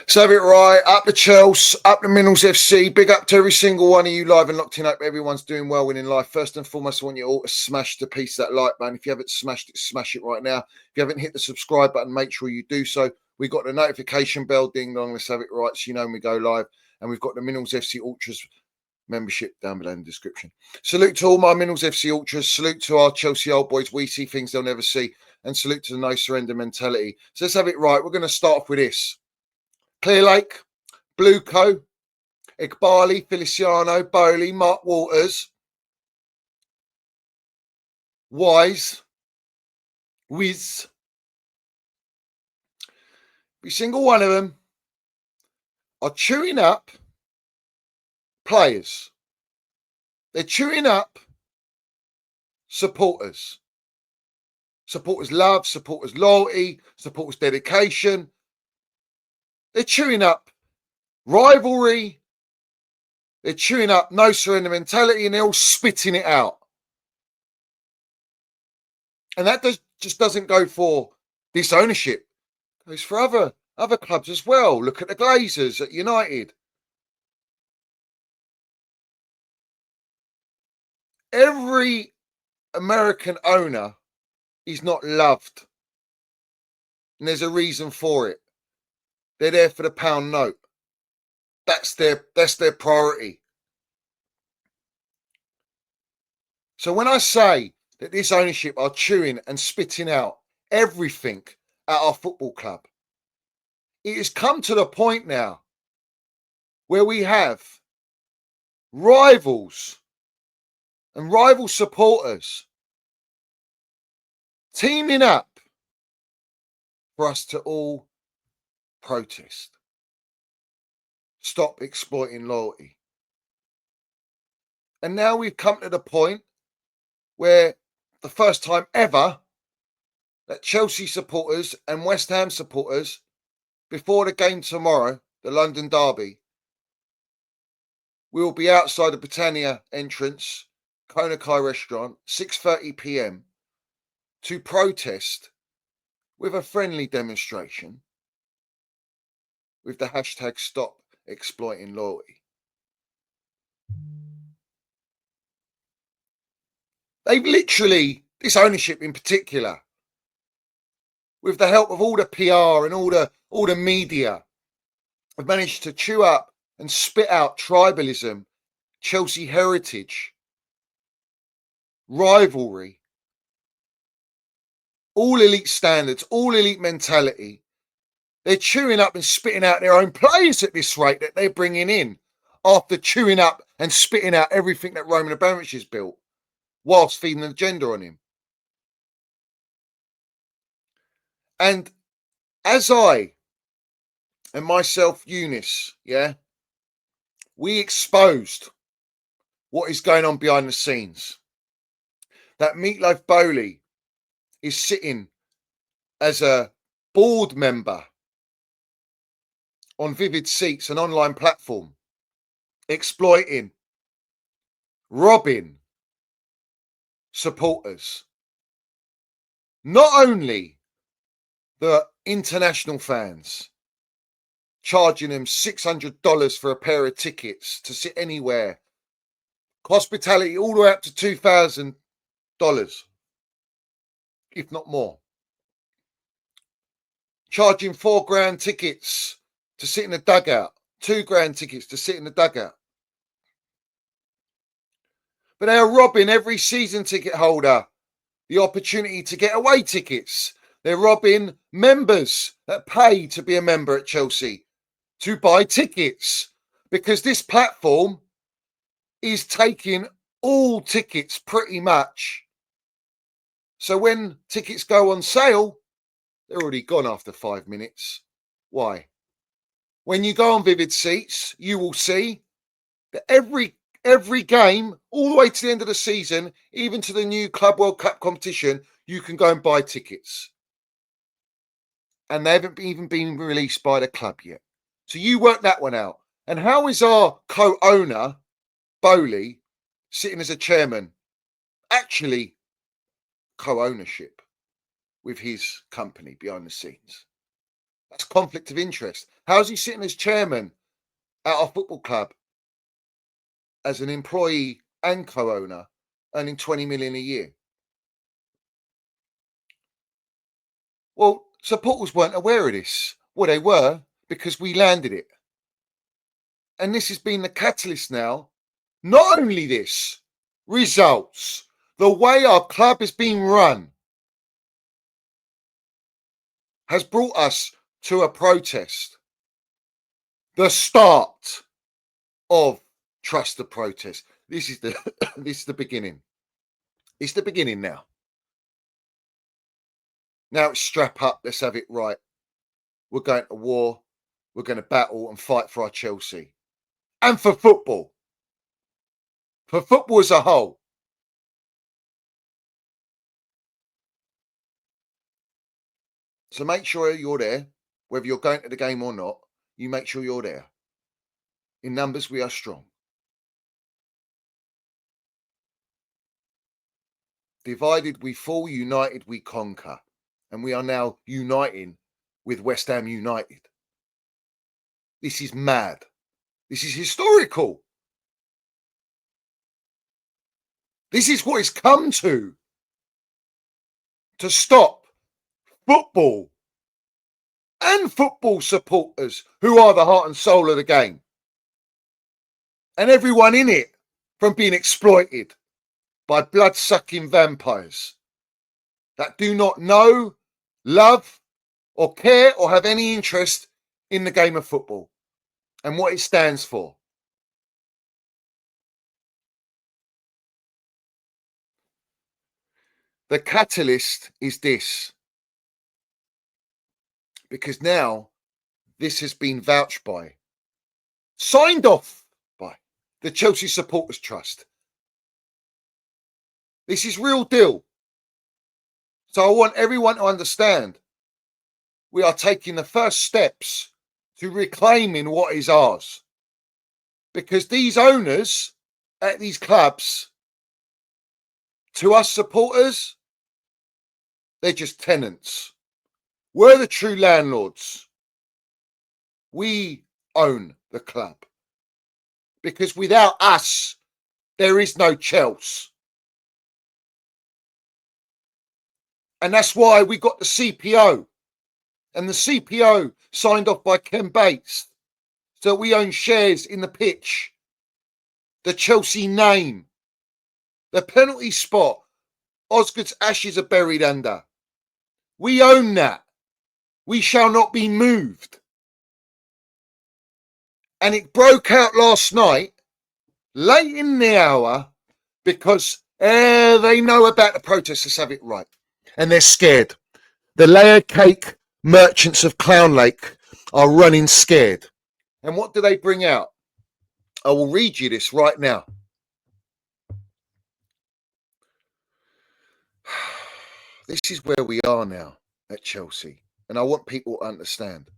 So have it right, up the Chelsea, up the Minerals FC, big up to every single one of you live and locked in. Hope everyone's doing well in life. First and foremost, I want you all to smash the piece of that like button. If you haven't smashed it, smash it right now. If you haven't hit the subscribe button, make sure you do so. We've got the notification bell, ding dong, let's have it right, so you know when we go live. And we've got the Minerals FC Ultras membership down below in the description. Salute to all my Minerals FC Ultras. Salute to our Chelsea old boys. We see things they'll never see. And salute to the no surrender mentality. So let's have it right. We're going to start off with this. Clear Lake, Blueco, Igbali, Feliciano, Bowley, Mark Waters, Wise, Wiz. Every single one of them are chewing up players. They're chewing up supporters. Supporters' love, supporters' loyalty, supporters' dedication. They're chewing up rivalry. They're chewing up no surrender mentality, and they're all spitting it out. And that just doesn't go for this ownership. It goes for other clubs as well. Look at the Glazers at United. Every American owner is not loved. And there's a reason for it. They're there for the pound note. That's their priority. So when I say that this ownership are chewing and spitting out everything at our football club, it has come to the point now where we have rivals and rival supporters teaming up for us to all protest. Stop exploiting loyalty. And now we've come to the point where the first time ever that Chelsea supporters and West Ham supporters, before the game tomorrow, the London Derby, we will be outside the Britannia entrance, Konakai restaurant, 6:30 p.m. to protest with a friendly demonstration with the hashtag Stop Exploiting Loyalty. They've literally, this ownership in particular, with the help of all the PR and all the media, have managed to chew up and spit out tribalism, Chelsea heritage, rivalry, all elite standards, all elite mentality. They're chewing up and spitting out their own players at this rate that they're bringing in after chewing up and spitting out everything that Roman Abramovich has built whilst feeding an agenda on him. And as I and myself, Eunice, we exposed what is going on behind the scenes. That Meatloaf Bowley is sitting as a board member on Vivid Seats, an online platform, exploiting, robbing supporters. Not only the international fans, charging them $600 for a pair of tickets to sit anywhere, hospitality all the way up to $2,000, if not more. Charging $4,000 tickets to sit in the dugout, $2,000 tickets to sit in the dugout. But they are robbing every season ticket holder the opportunity to get away tickets. They're robbing members that pay to be a member at Chelsea to buy tickets, because this platform is taking all tickets pretty much. So when tickets go on sale, they're already gone after 5 minutes. Why? When you go on Vivid Seats, you will see that every game, all the way to the end of the season, even to the new Club World Cup competition, you can go and buy tickets. And they haven't even been released by the club yet. So you work that one out. And how is our co-owner, Bowley, sitting as a chairman, actually co-ownership with his company behind the scenes? That's conflict of interest. How's he sitting as chairman at our football club as an employee and co-owner, earning 20 million a year? Well, supporters weren't aware of this. Well, they were, because we landed it. And this has been the catalyst now. Not only this, results, the way our club is being run has brought us to a protest. The start of trust the protest. This is the this is the beginning. It's the beginning now. Now it's strap up, let's have it right. We're going to war, we're going to battle and fight for our Chelsea. And for football. For football as a whole. So make sure you're there, whether you're going to the game or not, you make sure you're there. In numbers, we are strong. Divided we fall, united we conquer. And we are now uniting with West Ham United. This is mad. This is historical. This is what it's come to stop football and football supporters who are the heart and soul of the game. And everyone in it from being exploited by blood-sucking vampires that do not know, love, or care or have any interest in the game of football and what it stands for. The catalyst is this, because now this has been vouched by, signed off by the Chelsea Supporters Trust. This is real deal. So I want everyone to understand we are taking the first steps to reclaiming what is ours. Because these owners at these clubs, to us supporters, they're just tenants. We're the true landlords. We own the club. Because without us, there is no Chelsea. And that's why we got the CPO. And the CPO signed off by Ken Bates. So we own shares in the pitch, the Chelsea name, the penalty spot Osgood's ashes are buried under. We own that. We shall not be moved. And it broke out last night, late in the hour, because they know about the protests. Let's have it right. And they're scared. The layer cake merchants of Clown Lake are running scared. And what do they bring out? I will read you this right now. This is where we are now at Chelsea. And I want people to understand.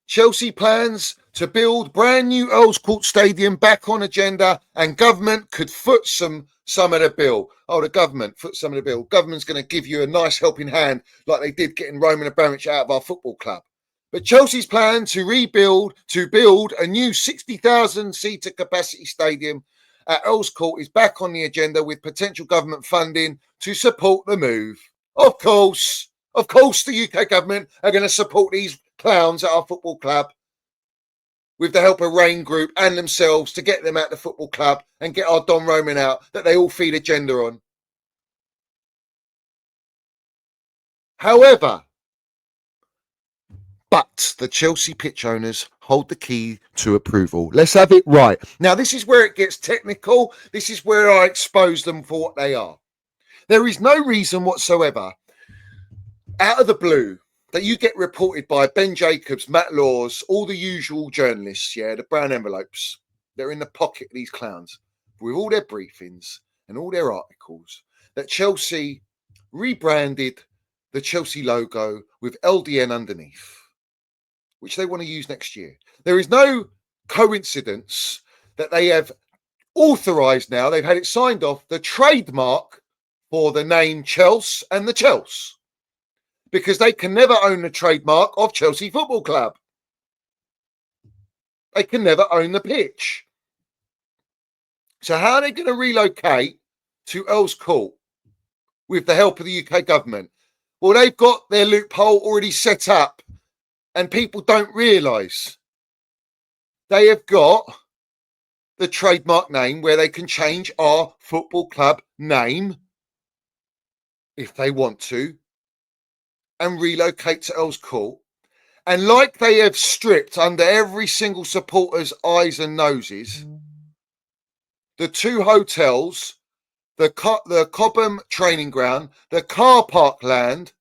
Chelsea plans to build brand new Earls Court Stadium back on agenda, and government could foot some of the bill. Oh, the government foot some of the bill. Government's going to give you a nice helping hand like they did getting Roman Abramovich out of our football club. But Chelsea's plan to build a new 60,000-seater capacity stadium at Earls Court is back on the agenda with potential government funding to support the move. Of course, the UK government are going to support these clowns at our football club with the help of Rain Group and themselves to get them out the football club and get our Don Roman out that they all feed agenda on. However, but the Chelsea pitch owners hold the key to approval. Let's have it right. Now, this is where it gets technical. This is where I expose them for what they are. There is no reason whatsoever, out of the blue, that you get reported by Ben Jacobs, Matt Laws, all the usual journalists, the brown envelopes. They're in the pocket of these clowns with all their briefings and all their articles that Chelsea rebranded the Chelsea logo with LDN underneath, which they want to use next year. There is no coincidence that they have authorised now, they've had it signed off, the trademark for the name Chelsea and the Chelsea. because they can never own the trademark of Chelsea Football Club. They can never own the pitch. So how are they going to relocate to Earl's Court with the help of the UK government? Well, they've got their loophole already set up, and people don't realise they have got the trademark name where they can change our football club name if they want to and relocate to Earl's Court. And like they have stripped under every single supporter's eyes and noses, the two hotels, the Cobham training ground, the car park land,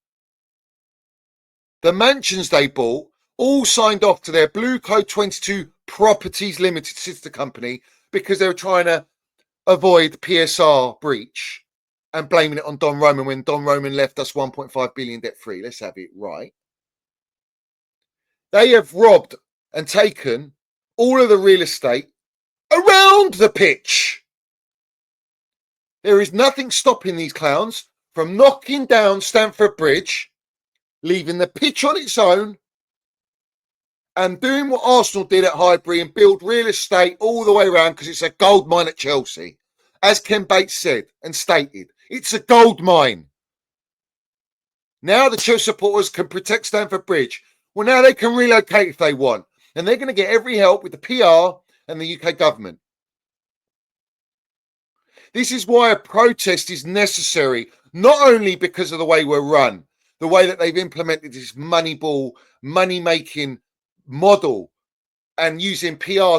the mansions they bought, all signed off to their Blue Code 22 Properties Limited sister company because they were trying to avoid PSR breach and blaming it on Don Roman when Don Roman left us 1.5 billion debt free. Let's have it right. They have robbed and taken all of the real estate around the pitch. There is nothing stopping these clowns from knocking down Stamford Bridge, leaving the pitch on its own, and doing what Arsenal did at Highbury and build real estate all the way around because it's a gold mine at Chelsea. As Ken Bates said and stated, it's a gold mine. Now the Chelsea supporters can protect Stamford Bridge. Well, now they can relocate if they want. And they're going to get every help with the PR and the UK government. This is why a protest is necessary, not only because of the way we're run, the way that they've implemented this moneyball, money-making model and using PR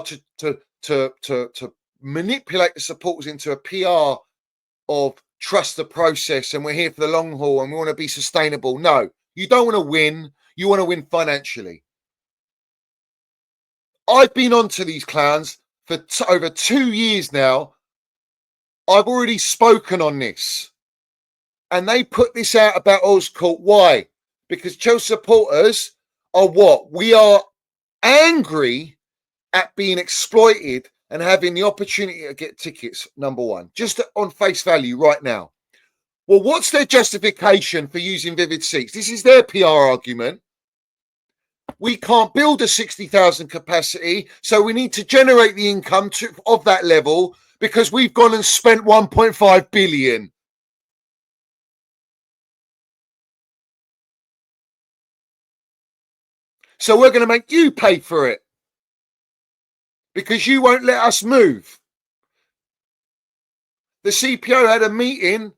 to manipulate the supporters into a PR of trust the process and we're here for the long haul and we want to be sustainable. No, you don't want to win. You want to win financially. I've been onto these clowns for over 2 years now. I've already spoken on this. And they put this out about Earl's Court. Why? Because Chelsea supporters are what? We are angry at being exploited and having the opportunity to get tickets, number one. Just on face value right now. Well, what's their justification for using Vivid Seats? This is their PR argument. We can't build a 60,000 capacity, so we need to generate the income of that level because we've gone and spent 1.5 billion. So we're going to make you pay for it because you won't let us move. The CPO had a meeting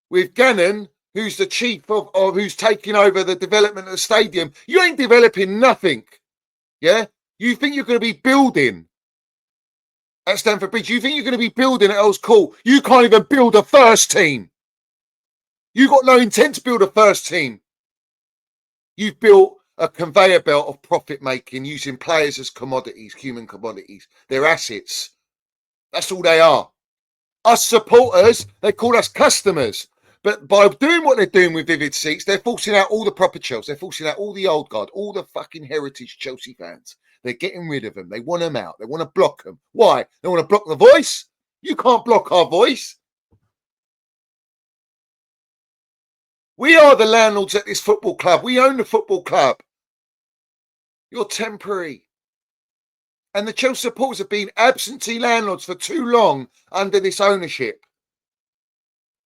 with Gannon, who's the chief of who's taking over the development of the stadium. You ain't developing nothing. Yeah? You think you're going to be building at Stamford Bridge. You think you're going to be building at Earl's Court. You can't even build a first team. You've got no intent to build a first team. You've built a conveyor belt of profit making using players as commodities, human commodities. They're assets. That's all they are. Us supporters, they call us customers. But by doing what they're doing with Vivid Seats, they're forcing out all the proper Chelsea. They're forcing out all the old guard, all the fucking heritage Chelsea fans. They're getting rid of them. They want them out. They want to block them. Why? They want to block the voice? You can't block our voice. We are the landlords at this football club. We own the football club. You're temporary. And the Chelsea supporters have been absentee landlords for too long under this ownership.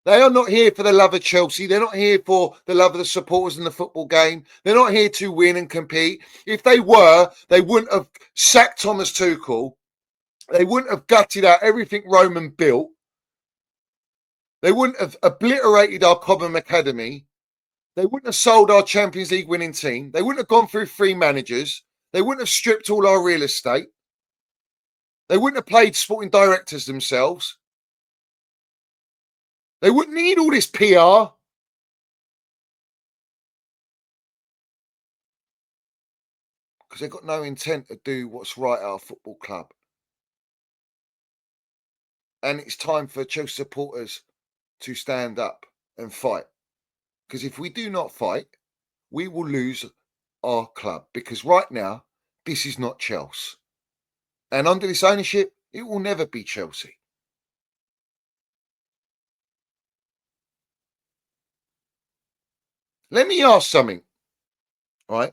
They are not here for the love of Chelsea. They're not here for the love of the supporters in the football game. They're not here to win and compete. If they were, they wouldn't have sacked Thomas Tuchel. They wouldn't have gutted out everything Roman built. They wouldn't have obliterated our Cobham Academy. They wouldn't have sold our Champions League winning team. They wouldn't have gone through 3 managers. They wouldn't have stripped all our real estate. They wouldn't have paid sporting directors themselves. They wouldn't need all this PR. Because they've got no intent to do what's right at our football club. And it's time for Chelsea supporters to stand up and fight. Because if we do not fight, we will lose our club. Because right now, this is not Chelsea. And under this ownership, it will never be Chelsea. Let me ask something, right?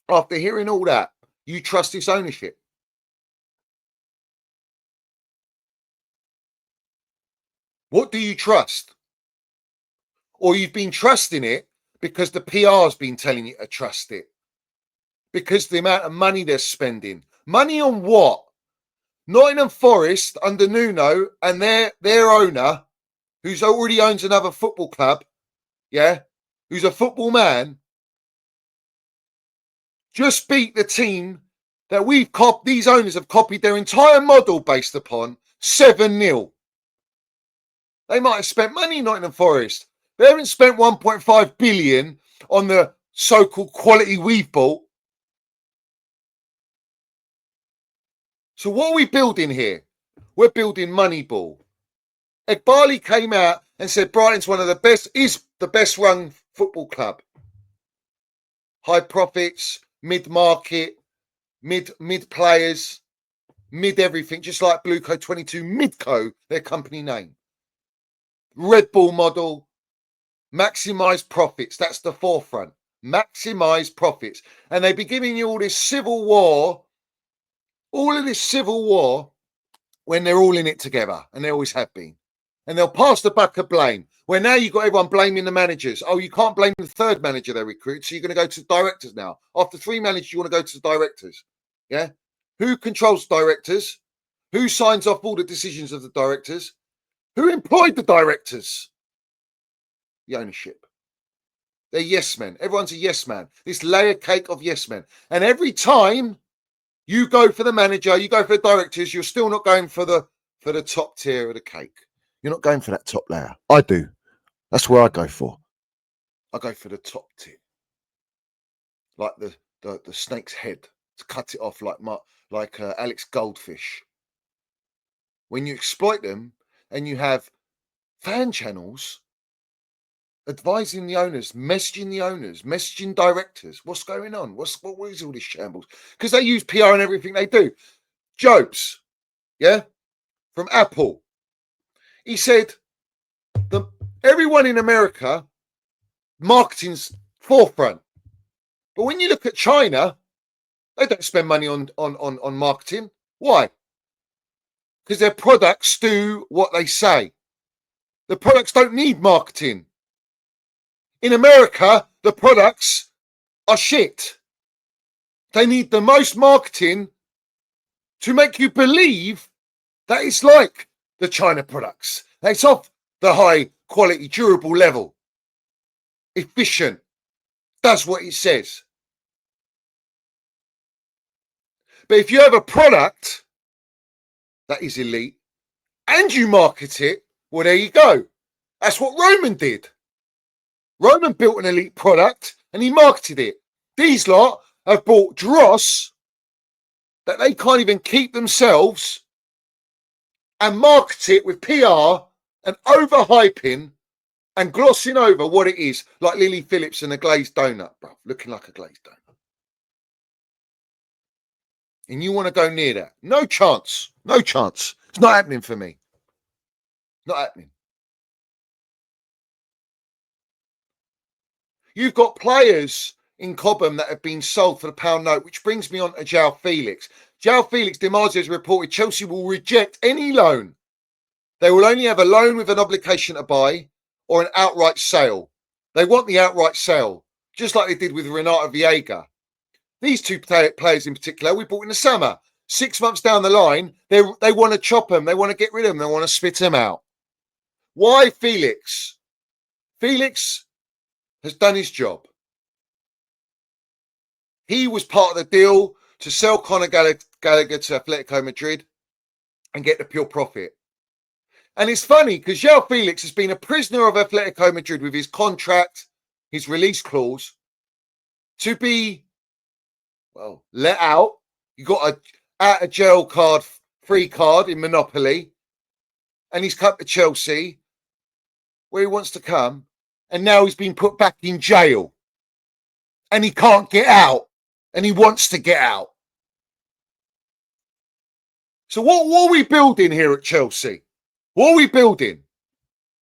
After hearing all that, you trust this ownership? What do you trust? Or you've been trusting it because the PR's been telling you to trust it? Because the amount of money they're spending. Money on what? Nottingham Forest under Nuno and their owner, who's already owns another football club, yeah, who's a football man, just beat the team that these owners have copied their entire model based upon 7-0. They might have spent money in Nottingham Forest. They haven't spent 1.5 billion on the so-called quality we've bought. So what are we building here? We're building Moneyball. Egbali came out and said Brighton's is the best run football club. High profits, mid-market, mid players, mid everything, just like Blueco 22, Midco, their company name. Red Bull model, maximize profits. That's the forefront. Maximize profits. And they've been giving you all this civil war, when they're all in it together, and they always have been. And they'll pass the buck of blame. Where now you've got everyone blaming the managers. Oh, you can't blame the third manager they recruit, so you're going to go to the directors now. After 3 managers, you want to go to the directors. Yeah? Who controls directors? Who signs off all the decisions of the directors? Who employed the directors? The ownership. They're yes men. Everyone's a yes man. This layer cake of yes men. And every time you go for the manager, you go for the directors, you're still not going for the top tier of the cake. You're not going for that top layer. I do. That's where I go for. I go for the top tier. Like the snake's head. To cut it off like Alex Goldfish. When you exploit them and you have fan channels advising the owners, messaging directors, what's going on? What is all this shambles? Because they use PR and everything they do. Jobs, yeah, from Apple. He said everyone in America, marketing's forefront. But when you look at China, they don't spend money on marketing. Why? Because their products do what they say. The products don't need marketing. In America, the products are shit. They need the most marketing to make you believe that it's like the China products. It's off the high quality, durable level. Efficient. That's what it says. But if you have a product that is elite and you market it, well, there you go. That's what Roman did. Roman built an elite product and he marketed it. These lot have bought dross that they can't even keep themselves and market it with PR and overhyping and glossing over what it is, like Lily Phillips and a glazed donut, bro, looking like a glazed donut. And you want to go near that? No chance. No chance. It's not happening for me. Not happening. You've got players in Cobham that have been sold for the pound note, which brings me on to João Felix. João Felix DiMarzio has reported Chelsea will reject any loan. They will only have a loan with an obligation to buy or an outright sale. They want the outright sale, just like they did with Renato Viega. These two players in particular, we bought in the summer. 6 months down the line, they want to chop them. They want to get rid of them. They want to spit them out. Why Felix? Felix has done his job. He was part of the deal to sell Conor Gallagher to Atletico Madrid and get the pure profit. And it's funny because João Felix has been a prisoner of Atletico Madrid with his contract, his release clause, to be, well, let out. You got a out of jail card, free card in Monopoly, and he's come to Chelsea where he wants to come, and now he's been put back in jail and he can't get out and he wants to get out. So what are we building here at Chelsea? What are we building?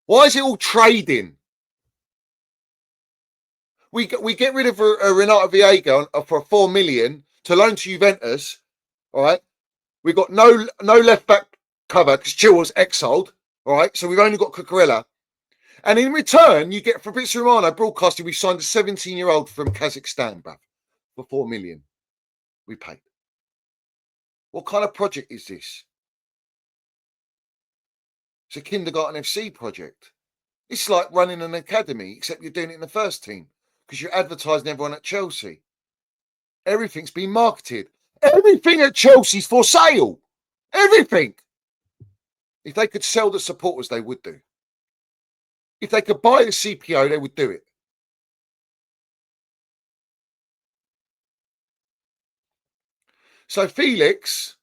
Why is it all trading? We get rid of Renato Viega for 4 million to loan to Juventus. All right, we've got no left back cover because Chilwell's exiled. All right, so we've only got Cucurella. And in return, you get Fabrizio Romano broadcasting. We signed a 17-year-old from Kazakhstan, bruv, for 4 million. We paid. What kind of project is this? It's a kindergarten FC project. It's like running an academy, except you're doing it in the first team because you're advertising everyone at Chelsea. Everything's been marketed. Everything at Chelsea's for sale. Everything. If they could sell the supporters, they would do. If they could buy the CPO, they would do it. So Felix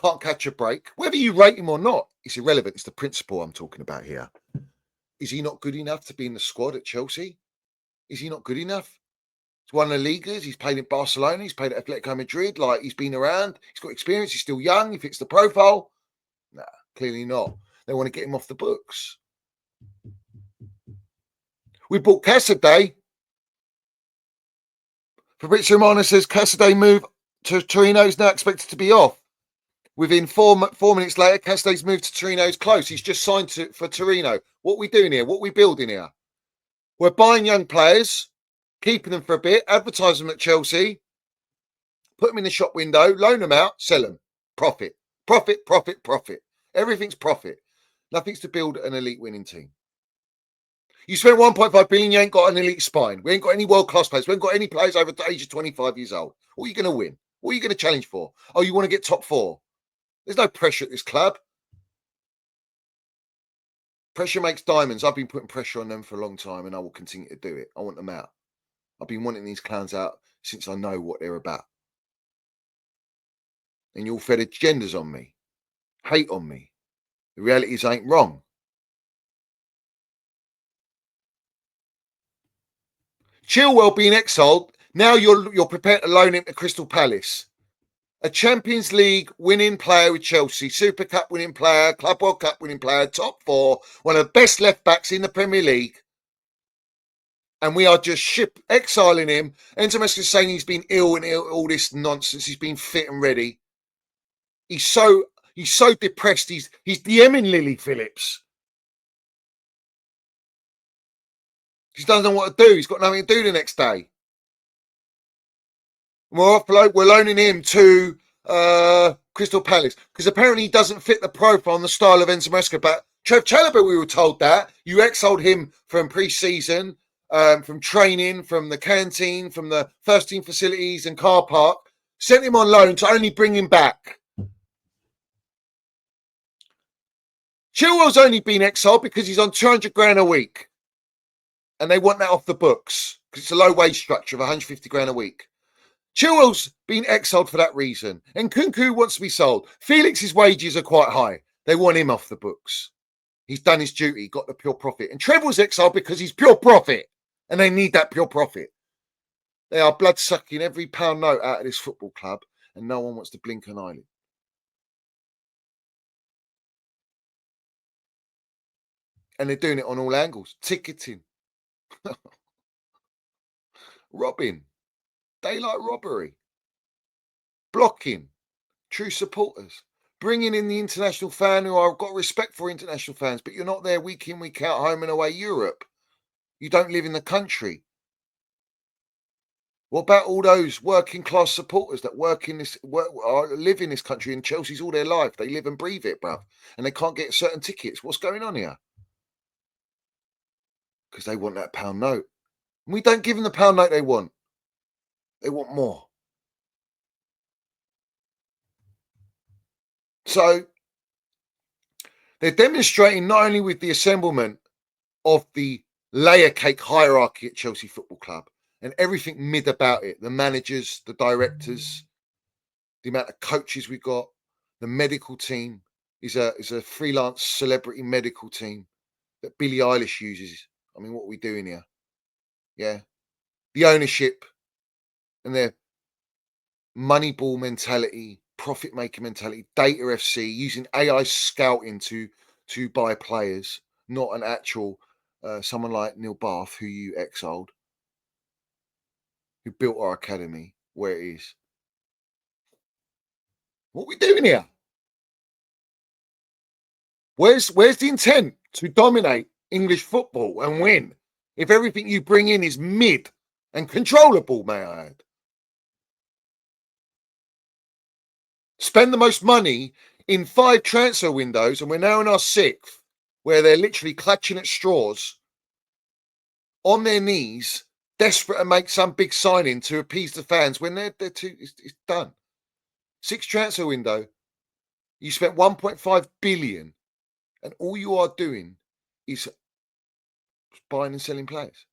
can't catch a break. Whether you rate him or not, it's irrelevant. It's the principle I'm talking about here. Is he not good enough to be in the squad at Chelsea? Is he not good enough? He's won the Ligas. He's played at Barcelona. He's played at Atletico Madrid. Like, he's been around. He's got experience. He's still young. He fits the profile. Nah, clearly not. They want to get him off the books. We bought Casadei. Fabrizio Romano says Casadei move to Torino is now expected to be off. Within 4 minutes later, Casadei's moved to Torino's close. He's just signed for Torino. What are we doing here? What are we building here? We're buying young players, keeping them for a bit, advertise them at Chelsea, put them in the shop window, loan them out, sell them. Profit, profit, profit, profit. Everything's profit. Nothing's to build an elite winning team. You spent 1.5 billion, you ain't got an elite spine. We ain't got any world-class players. We ain't got any players over the age of 25 years old. What are you going to win? What are you going to challenge for? Oh, you want to get top 4? There's no pressure at this club. Pressure makes diamonds. I've been putting pressure on them for a long time and I will continue to do it. I want them out. I've been wanting these clowns out since I know what they're about. And you all fed agendas on me, hate on me. The reality is I ain't wrong. Chilwell being exiled, now you're prepared to loan him to Crystal Palace. A Champions League winning player with Chelsea, Super Cup winning player, Club World Cup winning player, top 4, one of the best left backs in the Premier League. And we are just exiling him. Enzo Maresca's saying he's been ill and all this nonsense. He's been fit and ready. He's so depressed. He's DMing Lily Phillips. He doesn't know what to do. He's got nothing to do the next day. We're loaning him to Crystal Palace because apparently he doesn't fit the profile and the style of Enzo Maresca. But Trev Chalobah, we were told that you exiled him from pre-season, from training, from the canteen, from the first team facilities and car park, sent him on loan to only bring him back. Chilwell's only been exiled because he's on 200 grand a week. And they want that off the books because it's a low wage structure of 150 grand a week. Chilwell's been exiled for that reason. And Nkunku wants to be sold. Felix's wages are quite high. They want him off the books. He's done his duty, got the pure profit. And Trevor's exiled because he's pure profit. And they need that pure profit. They are blood-sucking every pound note out of this football club. And no one wants to blink an eyelid. And they're doing it on all angles. Ticketing. Robbing. Daylight robbery. Blocking. True supporters. Bringing in the international fan who I've got respect for international fans, but you're not there week in, week out, home and away Europe. You don't live in the country. What about all those working class supporters that live in this country in Chelsea's all their life? They live and breathe it, bruv. And they can't get certain tickets. What's going on here? Because they want that pound note. And we don't give them the pound note they want. They want more. So they're demonstrating not only with the assemblement of the layer cake hierarchy at Chelsea Football Club and everything mid about it, the managers, the directors, the amount of coaches we got, the medical team is a freelance celebrity medical team that Billie Eilish uses. I mean, what are we doing here? Yeah. The ownership and their moneyball mentality, profit-making mentality, data FC, using AI scouting to buy players, not an actual someone like Neil Bath, who you exiled. who built our academy where it is. What are we doing here? Where's the intent to dominate English football and win if everything you bring in is mid and controllable, may I add? Spend the most money in 5 transfer windows, and we're now in our 6th, where they're literally clutching at straws, on their knees, desperate to make some big signing to appease the fans when they're too, it's done. 6 transfer window, you spent 1.5 billion, and all you are doing is buying and selling players.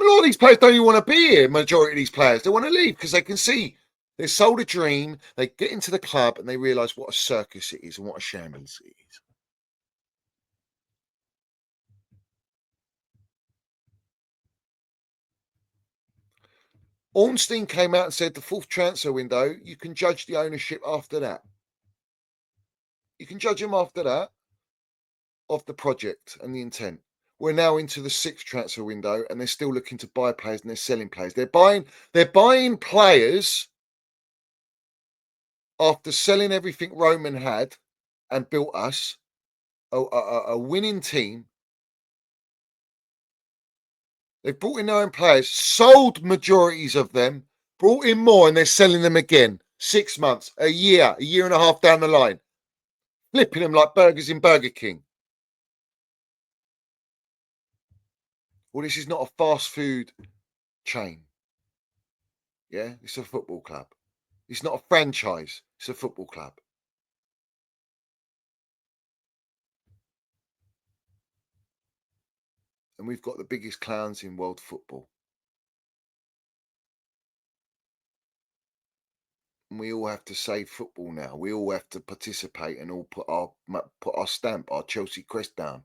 A lot of these players don't even want to be here. Majority of these players, they want to leave because they can see they're sold a dream. They get into the club and they realise what a circus it is and what a shambles it is. Ornstein came out and said the 4th transfer window, you can judge the ownership after that. You can judge them after that of the project and the intent. We're now into the 6th transfer window and they're still looking to buy players and they're selling players. They're buying players after selling everything Roman had and built us a winning team. They've brought in their own players, sold majorities of them, brought in more, and they're selling them again. 6 months, a year and a half down the line, flipping them like burgers in Burger King. Well, this is not a fast food chain. Yeah, it's a football club. It's not a franchise. It's a football club. And we've got the biggest clowns in world football. And we all have to save football now. We all have to participate and all put our stamp, our Chelsea crest down.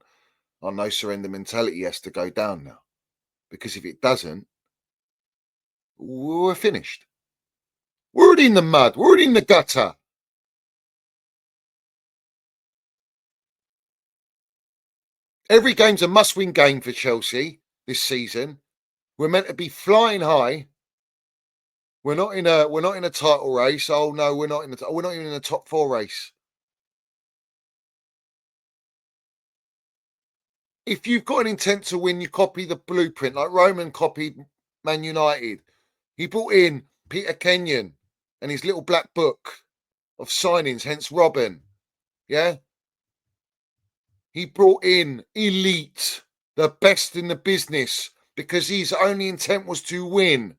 Our no surrender mentality has to go down now. Because if it doesn't, we're finished. We're already in the mud. We're already in the gutter. Every game's a must-win game for Chelsea this season. We're meant to be flying high. We're not in a title race. Oh no, we're not even in a top 4 race. If you've got an intent to win, you copy the blueprint like Roman copied Man United. He brought in Peter Kenyon and his little black book of signings, hence Robin. Yeah. He brought in elite, the best in the business, because his only intent was to win.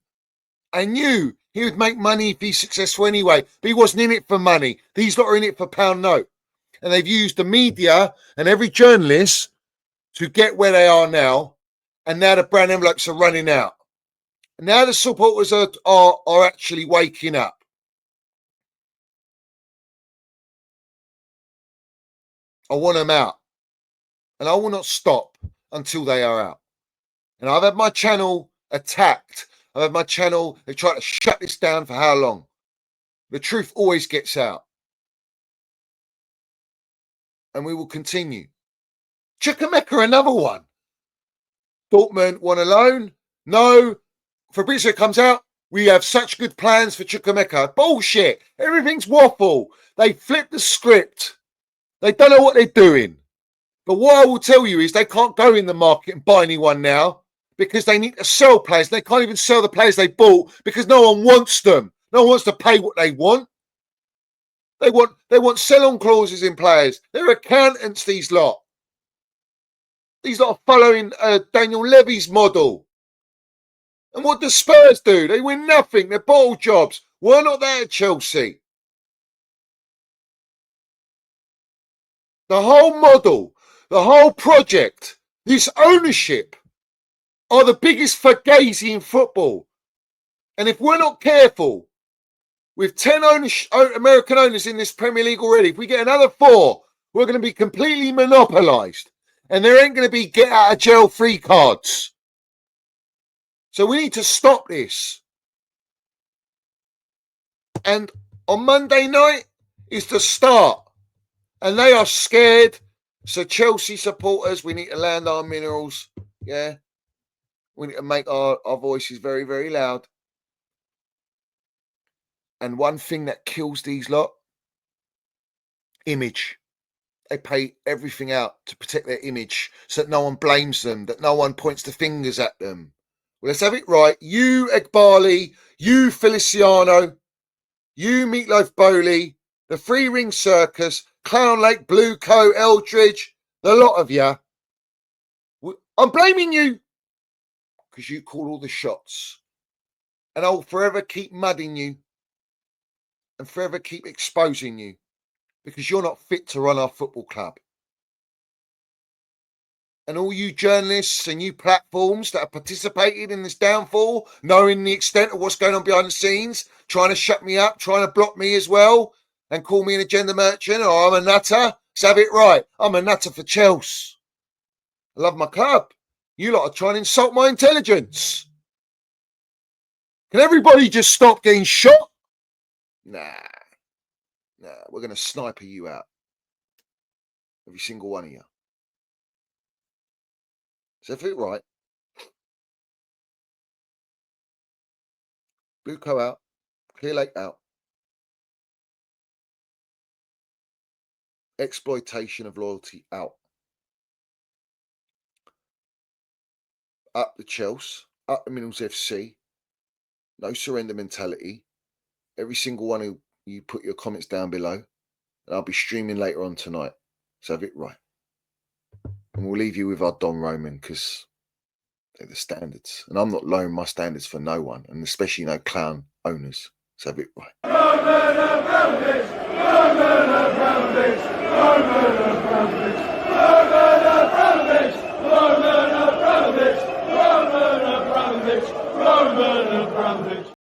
I knew he would make money if he's successful anyway, but he wasn't in it for money. These lot are in it for pound note. And they've used the media and every journalist to get where they are now. And now the brand envelopes are running out. Now the supporters are actually waking up. I want them out. And I will not stop until they are out. And I've had my channel attacked. I've had my channel, they tried to shut this down for how long? The truth always gets out. And we will continue. Chukwuemeka, another one. Dortmund want a loan? No. Fabrizio comes out. We have such good plans for Chukwuemeka. Bullshit. Everything's waffle. They flipped the script. They don't know what they're doing. But what I will tell you is they can't go in the market and buy anyone now because they need to sell players. They can't even sell the players they bought because no one wants them. No one wants to pay what they want. They want sell-on clauses in players. They're accountants, these lot. These lot are following Daniel Levy's model. And what do Spurs do? They win nothing. They're bottle jobs. We're not there at Chelsea. The whole model, the whole project, this ownership are the biggest fugazi in football. And if we're not careful, with 10 American owners in this Premier League already, if we get another 4, we're going to be completely monopolised. And there ain't going to be get out of jail free cards. So we need to stop this. And on Monday night is the start. And they are scared. So Chelsea supporters, we need to land our minerals. Yeah. We need to make our voices very, very loud. And one thing that kills these lot, image. They pay everything out to protect their image so that no one blames them, that no one points the fingers at them. Well, let's have it right. You, Egbali, you, Feliciano, you, Meatloaf Bowley, the Three Ring Circus, Clown Lake, Blue Coat, Eldridge, the lot of you. I'm blaming you because you call all the shots. And I'll forever keep mudding you and forever keep exposing you because you're not fit to run our football club. And all you journalists and you platforms that have participated in this downfall, knowing the extent of what's going on behind the scenes, trying to shut me up, trying to block me as well, and call me an agenda merchant, or I'm a nutter. Let's have it right. I'm a nutter for Chelsea. I love my club. You lot are trying to insult my intelligence. Can everybody just stop getting shot? Nah, we're going to sniper you out. Every single one of you. Is that it right? Blue Co out. Clear Lake out. Exploitation of loyalty out. Up the Chelsea. Up the Minerals FC. No surrender mentality. Every single one who you put your comments down below. And I'll be streaming later on tonight. So have it right. And we'll leave you with our Don Roman because they're the standards. And I'm not lowering my standards for no one. And especially no clown owners. So have it right. Roman Abramovich! Roman Abramovich! Roman Abramovich! Roman Abramovich! Roman Abramovich! Roman Abramovich! Roman Abramovich!